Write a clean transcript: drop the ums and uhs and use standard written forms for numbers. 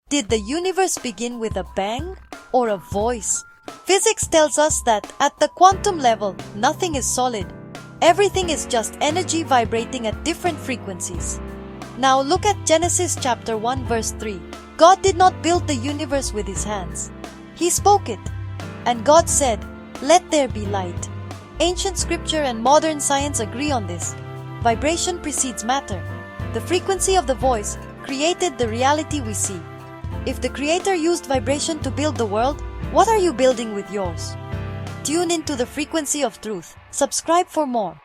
Did the universe begin with a bang or a voice? Physics tells us that at the quantum level, nothing is solid. Everything is just energy vibrating at different frequencies. Now look at Genesis chapter 1 verse 3. God did not build the universe with his hands. He spoke it. And God said, "Let there be light." Ancient scripture and modern science agree on this. Vibration precedes matter. The frequency of the voice created the reality we see. If the Creator used vibration to build the world, what are you building with yours? Tune into the frequency of truth. Subscribe for more.